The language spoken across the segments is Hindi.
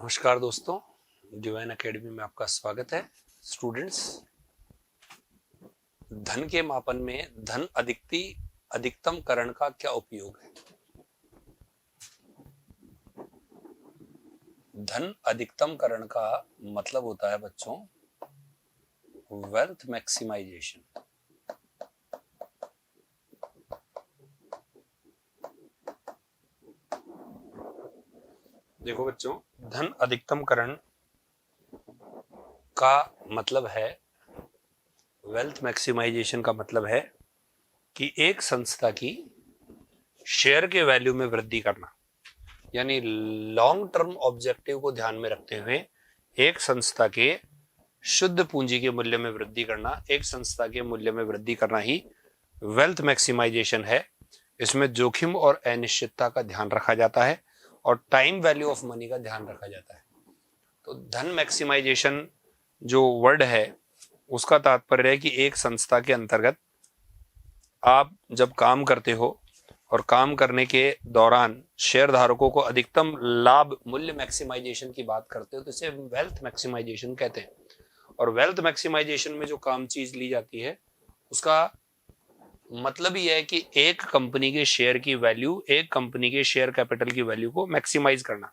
नमस्कार दोस्तों, डिवाइन एकेडमी में आपका स्वागत है। स्टूडेंट्स, धन के मापन में धन अधिकतम करण का क्या उपयोग है? धन अधिकतम करण का मतलब होता है बच्चों वेल्थ मैक्सिमाइजेशन। देखो बच्चों, धन अधिकतम करण का मतलब है, वेल्थ मैक्सिमाइजेशन का मतलब है कि एक संस्था की शेयर के वैल्यू में वृद्धि करना, यानी लॉन्ग टर्म ऑब्जेक्टिव को ध्यान में रखते हुए एक संस्था के शुद्ध पूंजी के मूल्य में वृद्धि करना, एक संस्था के मूल्य में वृद्धि करना ही वेल्थ मैक्सिमाइजेशन है। इसमें जोखिम और अनिश्चितता का ध्यान रखा जाता है और टाइम वैल्यू ऑफ मनी का ध्यान रखा जाता है। तो धन मैक्सिमाइजेशन जो वर्ड है उसका तात्पर्य है कि एक संस्था के अंतर्गत आप जब काम करते हो और काम करने के दौरान शेयर धारकों को अधिकतम लाभ मूल्य मैक्सिमाइजेशन की बात करते हो तो इसे वेल्थ मैक्सिमाइजेशन कहते हैं। और वेल्थ मैक्सिमाइजेशन में जो काम चीज ली जाती है उसका मतलब ही है कि एक कंपनी के शेयर की वैल्यू, एक कंपनी के शेयर कैपिटल की वैल्यू को मैक्सिमाइज करना।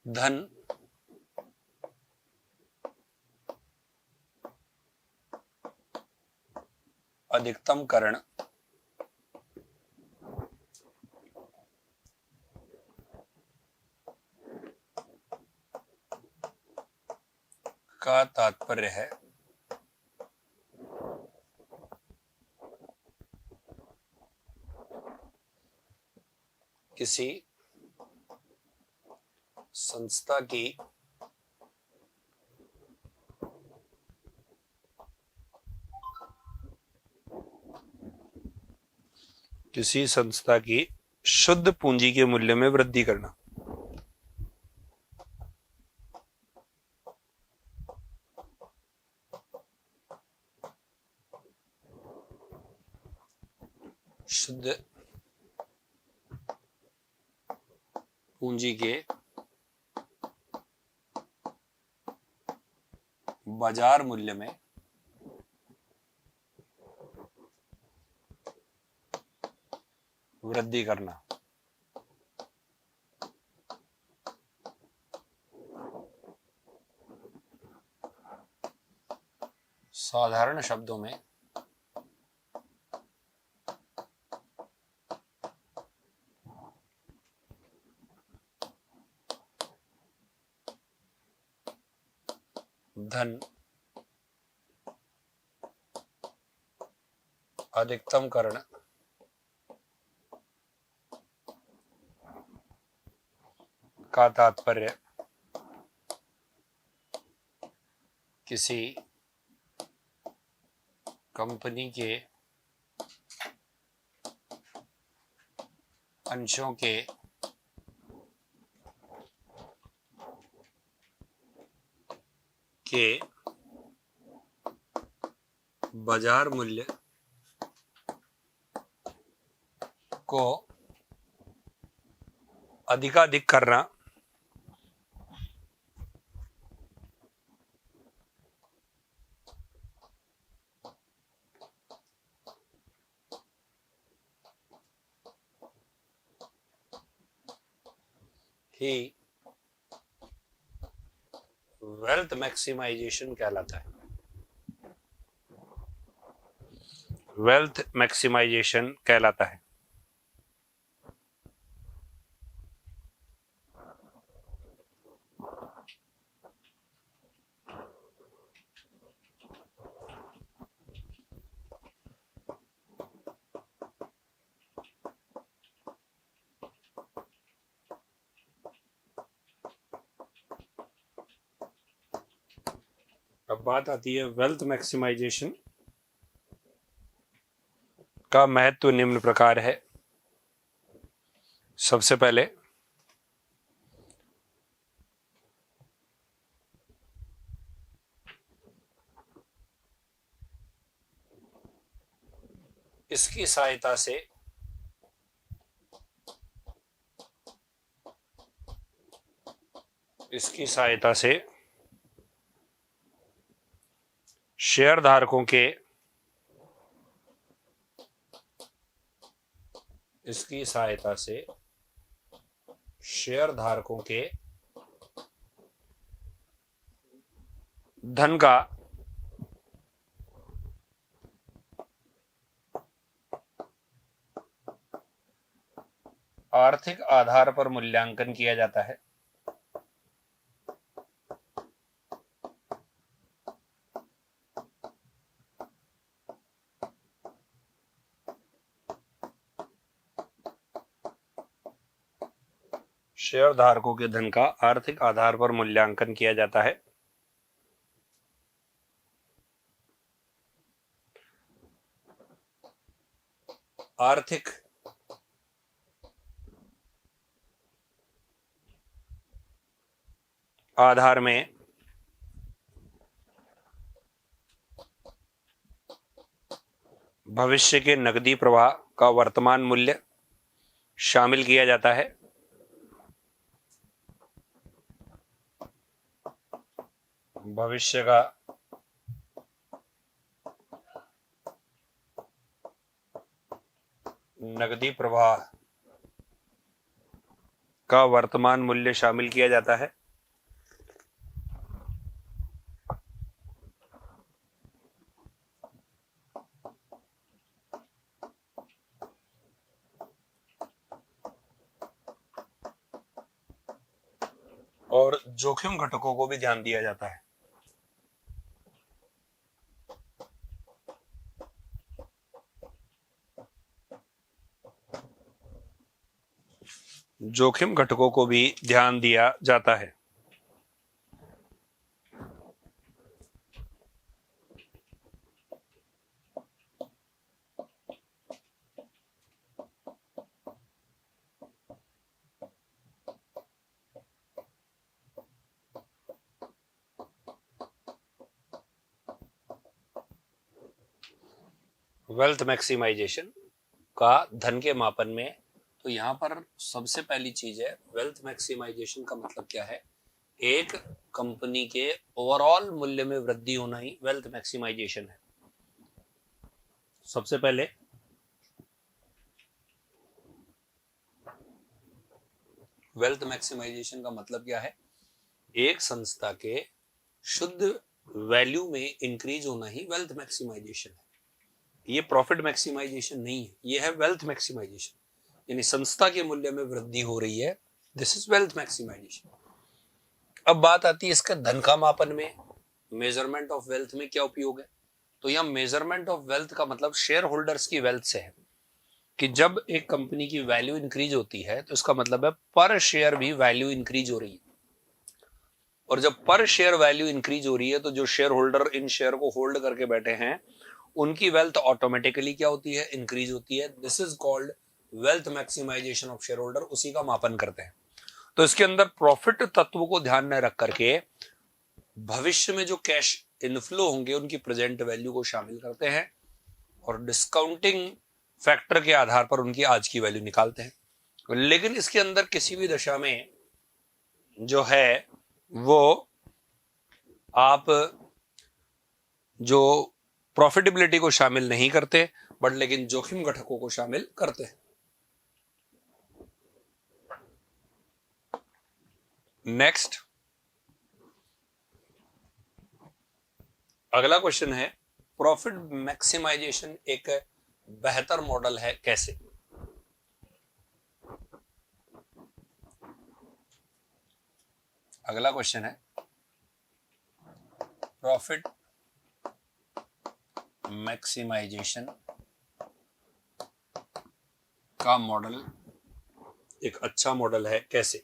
धन अधिकतम करण का तात्पर्य है किसी संस्था की शुद्ध पूंजी के मूल्य में वृद्धि करना। शुद्ध पूंजी के बाजार मूल्य में वृद्धि करना। साधारण शब्दों में धन अधिकतम करण का तात्पर्य किसी कंपनी के अंशों के बाजार मूल्य को अधिकाधिक करना ही वेल्थ मैक्सिमाइजेशन कहलाता है। वेल्थ मैक्सिमाइजेशन कहलाता है। अब बात आती है वेल्थ मैक्सिमाइजेशन का महत्व निम्न प्रकार है। सबसे पहले इसकी सहायता से शेयर धारकों के धन का आर्थिक आधार पर मूल्यांकन किया जाता है। शेयर धारकों के धन का आर्थिक आधार पर मूल्यांकन किया जाता है। आर्थिक आधार में भविष्य के नकदी प्रवाह का वर्तमान मूल्य शामिल किया जाता है। भविष्य का नकदी प्रवाह का वर्तमान मूल्य शामिल किया जाता है। और जोखिम घटकों को भी ध्यान दिया जाता है। जोखिम घटकों को भी ध्यान दिया जाता है। वेल्थ मैक्सिमाइजेशन का धन के मापन में, तो यहां पर सबसे पहली चीज है वेल्थ मैक्सिमाइजेशन का मतलब क्या है। एक कंपनी के ओवरऑल मूल्य में वृद्धि होना ही वेल्थ मैक्सिमाइजेशन है। सबसे पहले वेल्थ मैक्सिमाइजेशन का मतलब क्या है, एक संस्था के शुद्ध वैल्यू में इंक्रीज होना ही वेल्थ मैक्सिमाइजेशन है। ये प्रॉफिट मैक्सिमाइजेशन नहीं है, ये है वेल्थ मैक्सिमाइजेशन। यानी संस्था के मूल्य में वृद्धि हो रही है, दिस इज वेल्थ मैक्सिमाइजेशन। अब बात आती है इसका धन का मापन में, मेजरमेंट ऑफ वेल्थ में क्या उपयोग है। तो यह मेजरमेंट ऑफ वेल्थ का मतलब शेयर होल्डर्स की वेल्थ से है कि जब एक कंपनी की वैल्यू इंक्रीज होती है तो इसका मतलब है पर शेयर भी वैल्यू इंक्रीज हो रही है। और जब पर शेयर वैल्यू इंक्रीज हो रही है तो जो शेयर होल्डर इन शेयर को होल्ड करके बैठे हैं उनकी वेल्थ ऑटोमेटिकली क्या होती है, इंक्रीज होती है। This is called wealth maximization of shareholder, उसी का मापन करते हैं। तो इसके अंदर प्रॉफिट तत्व को ध्यान में रख करके भविष्य में जो कैश इनफ्लो होंगे उनकी प्रेजेंट वैल्यू को शामिल करते हैं और डिस्काउंटिंग फैक्टर के आधार पर उनकी आज की वैल्यू निकालते हैं। लेकिन इसके अंदर किसी भी दशा में जो है वो आप जो प्रॉफिटेबिलिटी को शामिल नहीं करते बट लेकिन जोखिम घटकों को शामिल करते हैं। नेक्स्ट अगला क्वेश्चन है, प्रॉफिट मैक्सिमाइजेशन एक बेहतर मॉडल है कैसे। अगला क्वेश्चन है प्रॉफिट मैक्सिमाइजेशन का मॉडल एक अच्छा मॉडल है कैसे।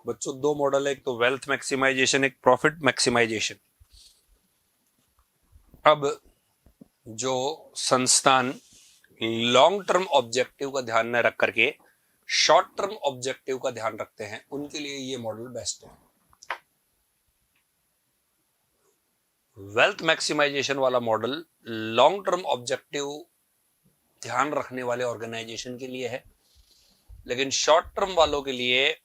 बच्चों दो मॉडल है, एक तो वेल्थ मैक्सिमाइजेशन, एक प्रॉफिट मैक्सिमाइजेशन। अब जो संस्थान लॉन्ग टर्म ऑब्जेक्टिव का ध्यान में रख करके शॉर्ट टर्म ऑब्जेक्टिव का ध्यान रखते हैं उनके लिए ये मॉडल बेस्ट है। वेल्थ मैक्सिमाइजेशन वाला मॉडल लॉन्ग टर्म ऑब्जेक्टिव ध्यान रखने वाले ऑर्गेनाइजेशन के लिए है, लेकिन शॉर्ट टर्म वालों के लिए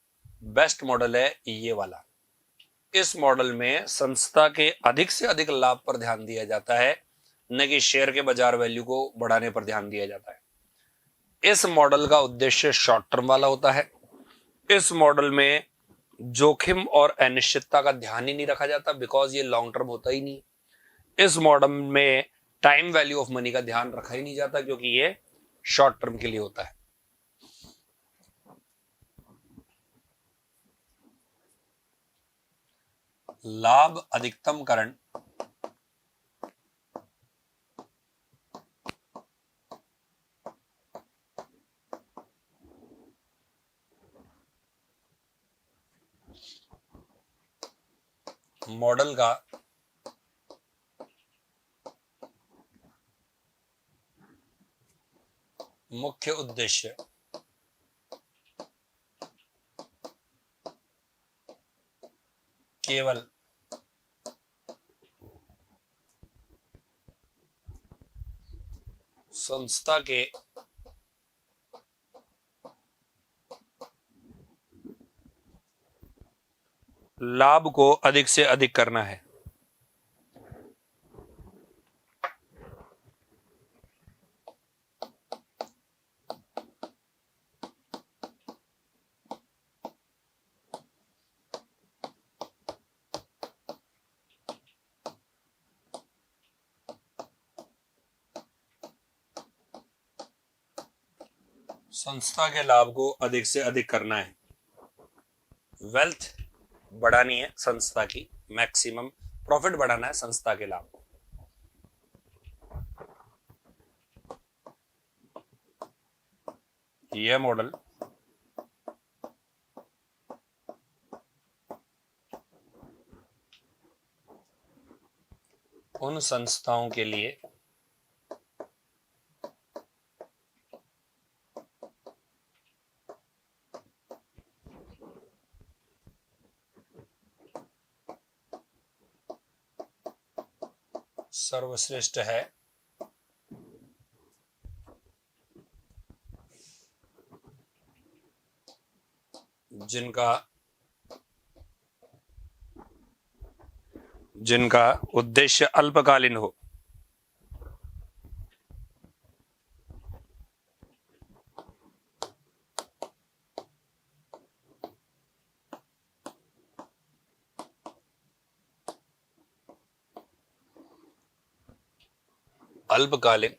बेस्ट मॉडल है ये वाला। इस मॉडल में संस्था के अधिक से अधिक लाभ पर ध्यान दिया जाता है, न कि शेयर के बाजार वैल्यू को बढ़ाने पर ध्यान दिया जाता है। इस मॉडल का उद्देश्य शॉर्ट टर्म वाला होता है। इस मॉडल में जोखिम और अनिश्चितता का ध्यान ही नहीं रखा जाता, बिकॉज ये लॉन्ग टर्म होता ही नहीं। इस मॉडल में टाइम वैल्यू ऑफ मनी का ध्यान रखा ही नहीं जाता, क्योंकि ये शॉर्ट टर्म के लिए होता है। लाभ अधिकतमकरण मॉडल का मुख्य उद्देश्य केवल संस्था के लाभ को अधिक से अधिक करना है। संस्था के लाभ को अधिक से अधिक करना है, वेल्थ बढ़ानी है संस्था की, मैक्सिमम प्रॉफिट बढ़ाना है संस्था के लाभ को। यह मॉडल उन संस्थाओं के लिए सर्वश्रेष्ठ है जिनका उद्देश्य अल्पकालीन हो। अल्पकालीन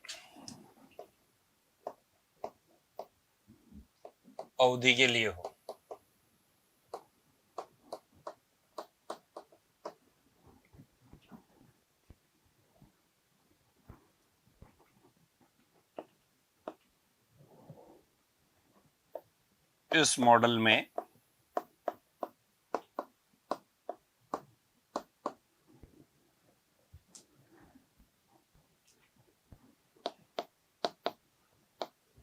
अवधि के लिए हो। इस मॉडल में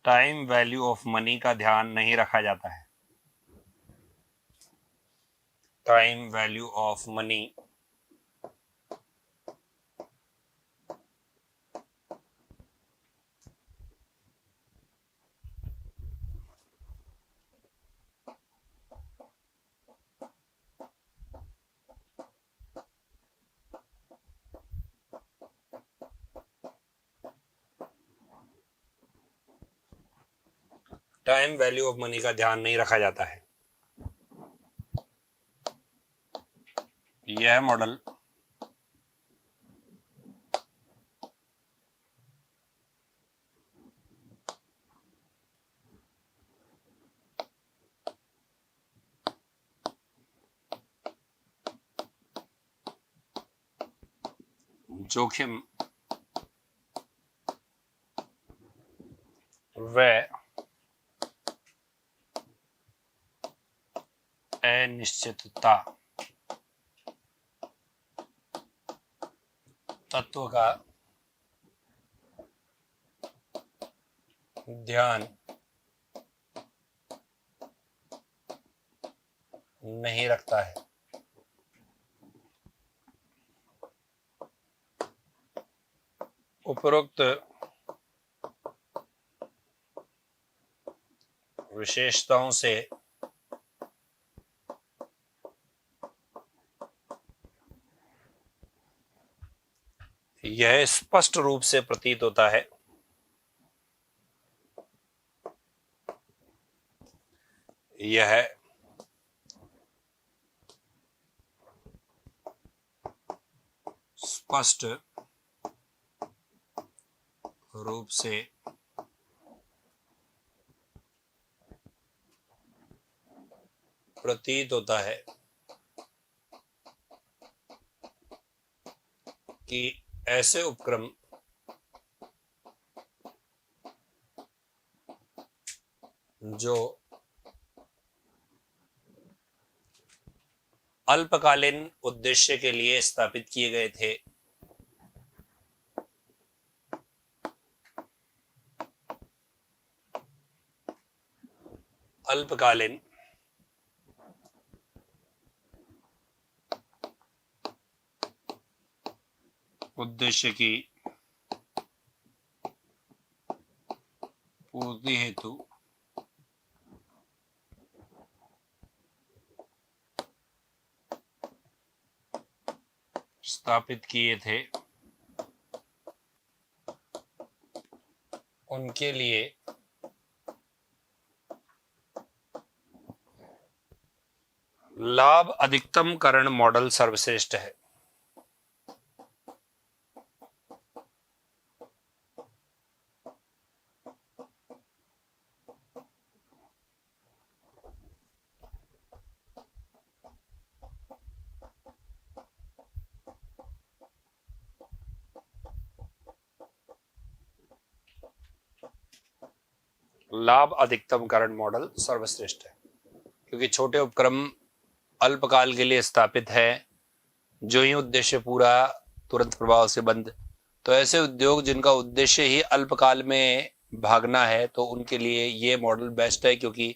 टाइम वैल्यू ऑफ मनी का ध्यान नहीं रखा जाता है। Time value of money time value of money का ध्यान नहीं रखा जाता है। यह मॉडल जोखिम व अनिश्चितता तत्व का ध्यान नहीं रखता है। उपरोक्त विशेषताओं से यह स्पष्ट रूप से प्रतीत होता है यह स्पष्ट रूप से प्रतीत होता है कि ऐसे उपक्रम जो अल्पकालीन उद्देश्य के लिए स्थापित किए गए थे, अल्पकालीन उद्देश्य की पूर्ति हेतु स्थापित किए थे, उनके लिए लाभ अधिकतमकरण मॉडल सर्वश्रेष्ठ है। लाभ अधिकतमकरण मॉडल सर्वश्रेष्ठ है क्योंकि छोटे उपक्रम अल्पकाल के लिए स्थापित है, जो ही उद्देश्य पूरा तुरंत प्रभाव से बंद। तो ऐसे उद्योग जिनका उद्देश्य ही अल्पकाल में भागना है, तो उनके लिए ये मॉडल बेस्ट है क्योंकि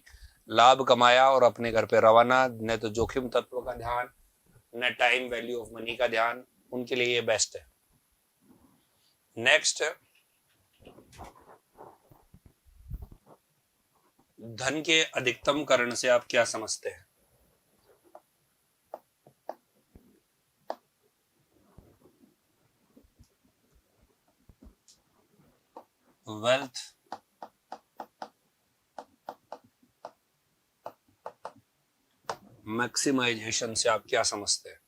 लाभ कमाया और अपने घर पे रवाना, न तो जोखिम तत्व का ध्यान, न टाइम वैल्यू ऑफ मनी का ध्यान, उनके लिए ये बेस्ट है। नेक्स्ट, धन के अधिकतमकरण से आप क्या समझते हैं? वेल्थ मैक्सिमाइजेशन से आप क्या समझते हैं?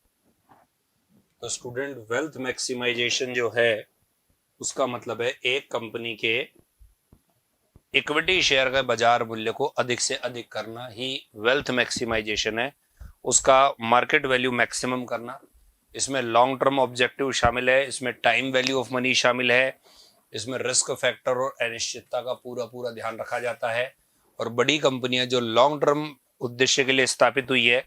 तो स्टूडेंट, वेल्थ मैक्सिमाइजेशन जो है उसका मतलब है एक कंपनी के इक्विटी शेयर के बाजार मूल्य को अधिक से अधिक करना ही वेल्थ मैक्सिमाइजेशन है। उसका मार्केट वैल्यू मैक्सिमम करना, इसमें लॉन्ग टर्म ऑब्जेक्टिव शामिल है, इसमें टाइम वैल्यू ऑफ मनी शामिल है, इसमें रिस्क फैक्टर और अनिश्चितता का पूरा पूरा ध्यान रखा जाता है। और बड़ी कंपनियां जो लॉन्ग टर्म उद्देश्य के लिए स्थापित हुई है,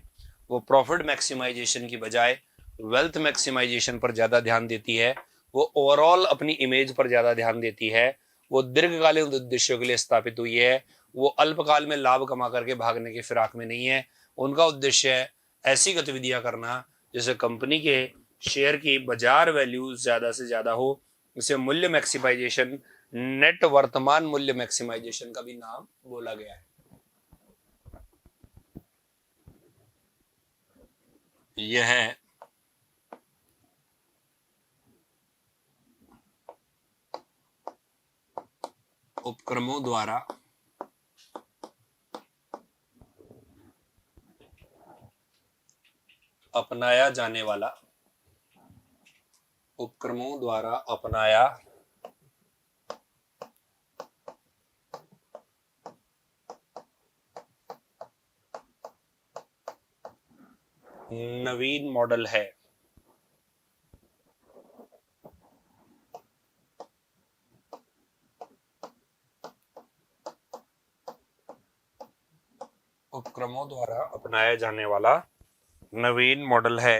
वो प्रॉफिट मैक्सिमाइजेशन की बजाय वेल्थ मैक्सिमाइजेशन पर ज़्यादा ध्यान देती है। वो ओवरऑल अपनी इमेज पर ज़्यादा ध्यान देती है। वो दीर्घकालीन उद्देश्यों के लिए स्थापित हुई है। वो अल्पकाल में लाभ कमा करके भागने के फिराक में नहीं है। उनका उद्देश्य है ऐसी गतिविधियां करना जिससे कंपनी के शेयर की बाजार वैल्यू ज़्यादा से ज़्यादा हो। इसे मूल्य मैक्सिमाइजेशन, नेट वर्तमान मूल्य मैक्सिमाइजेशन का भी नाम बोला गया है। यह उपक्रमों द्वारा अपनाया जाने वाला नवीन मॉडल है। उपक्रमों द्वारा अपनाया जाने वाला नवीन मॉडल है।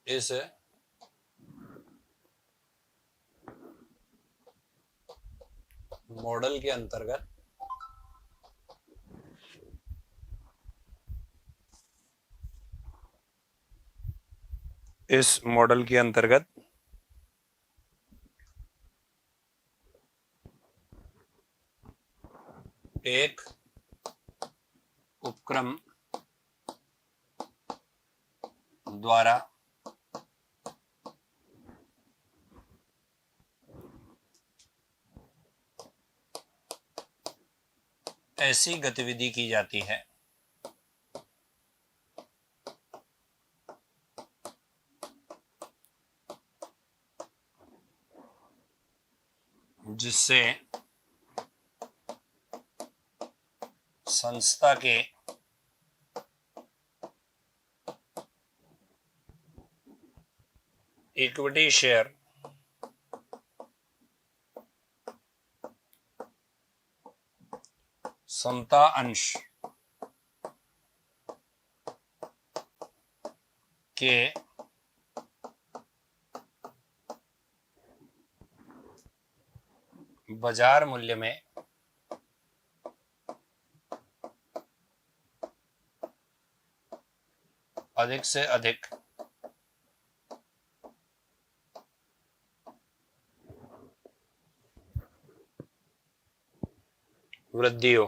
इस मॉडल के अंतर्गत इस मॉडल के अंतर्गत एक उपक्रम द्वारा ऐसी गतिविधि की जाती है जिससे संस्था के इक्विटी शेयर समता अंश के बाजार मूल्य में अधिक से अधिक वृद्धि हो।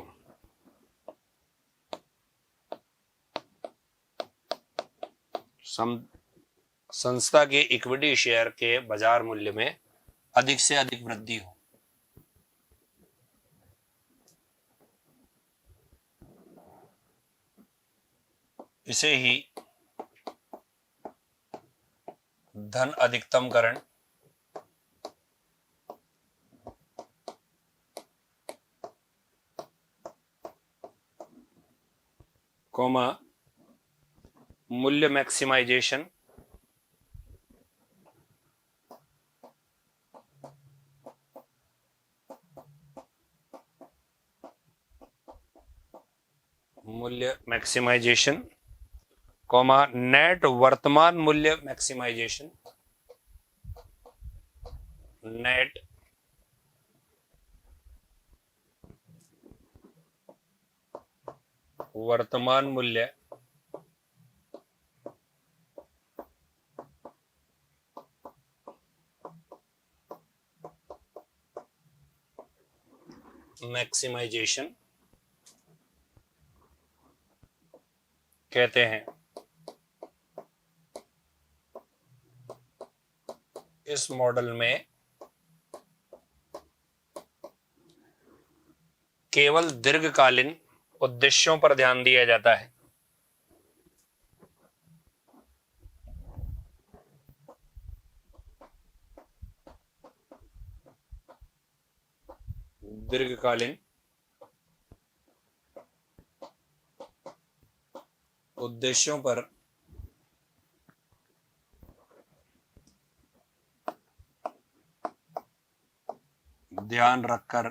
संस्था के इक्विटी शेयर के बाजार मूल्य में अधिक से अधिक वृद्धि हो। इसे ही धन अधिकतमकरण कॉमा मूल्य मैक्सिमाइजेशन कॉमा नेट वर्तमान मूल्य मैक्सिमाइजेशन नेट वर्तमान मूल्य मैक्सिमाइजेशन कहते हैं। इस मॉडल में केवल दीर्घकालीन उद्देश्यों पर ध्यान दिया जाता है। दीर्घकालीन उद्देश्यों पर ध्यान रखकर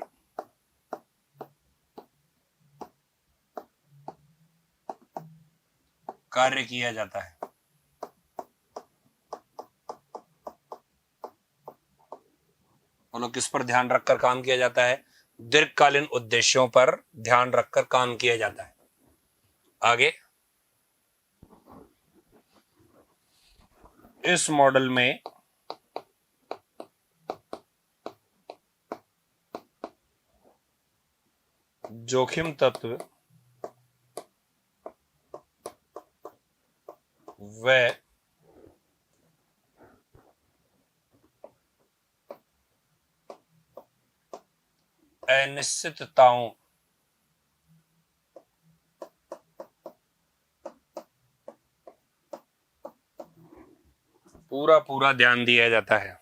कार्य किया जाता है। बोलो किस पर ध्यान रखकर काम किया जाता है? दीर्घकालीन उद्देश्यों पर ध्यान रखकर काम किया जाता है। आगे इस मॉडल में जोखिम तत्व व अनिश्चितताओं पूरा ध्यान दिया जाता है।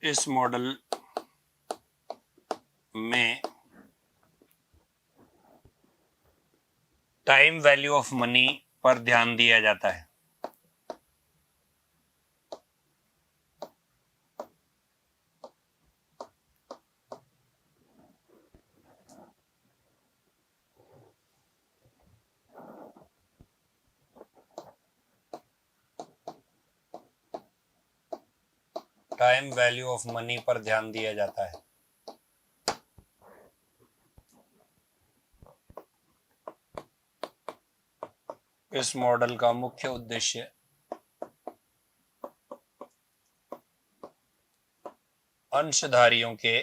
इस मॉडल में टाइम वैल्यू ऑफ मनी पर ध्यान दिया जाता है। टाइम वैल्यू ऑफ मनी पर ध्यान दिया जाता है। इस मॉडल का मुख्य उद्देश्य अंशधारियों के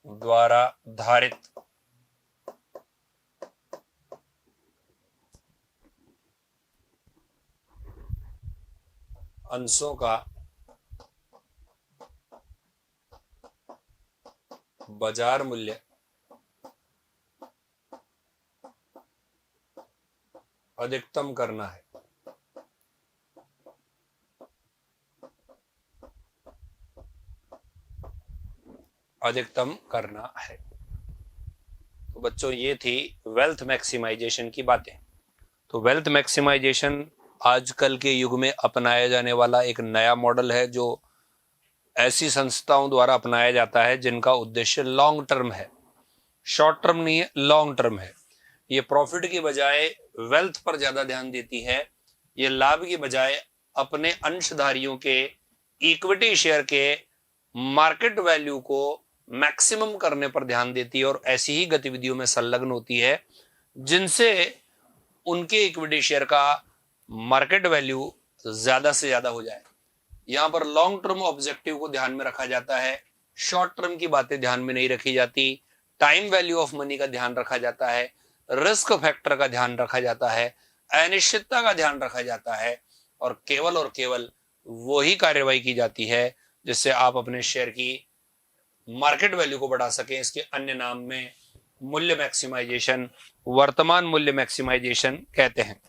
द्वारा धारित अंशों का बाजार मूल्य अधिकतम करना है। अधिकतम करना है। तो बच्चों ये थी वेल्थ मैक्सिमाइजेशन की बातें। तो वेल्थ मैक्सिमाइजेशन आजकल के युग में अपनाया जाने वाला एक नया मॉडल है जो ऐसी संस्थाओं द्वारा अपनाया जाता है जिनका उद्देश्य लॉन्ग टर्म है, शॉर्ट टर्म नहीं है, लॉन्ग टर्म है। ये प्रॉफिट की बजाय वेल्थ पर ज्यादा ध्यान देती है। ये लाभ की बजाय अपने अंशधारियों के इक्विटी शेयर के मार्केट वैल्यू को मैक्सिमम करने पर ध्यान देती है और ऐसी ही गतिविधियों में संलग्न होती है जिनसे उनके इक्विटी शेयर का मार्केट वैल्यू ज्यादा से ज्यादा हो जाए। यहां पर लॉन्ग टर्म ऑब्जेक्टिव को ध्यान में रखा जाता है, शॉर्ट टर्म की बातें ध्यान में नहीं रखी जाती। टाइम वैल्यू ऑफ मनी का ध्यान रखा जाता है, रिस्क फैक्टर का ध्यान रखा जाता है, अनिश्चितता का ध्यान रखा जाता है और केवल वही कार्यवाही की जाती है जिससे आप अपने शेयर की मार्केट वैल्यू को बढ़ा सकें। इसके अन्य नाम में मूल्य मैक्सिमाइजेशन, वर्तमान मूल्य मैक्सिमाइजेशन कहते हैं।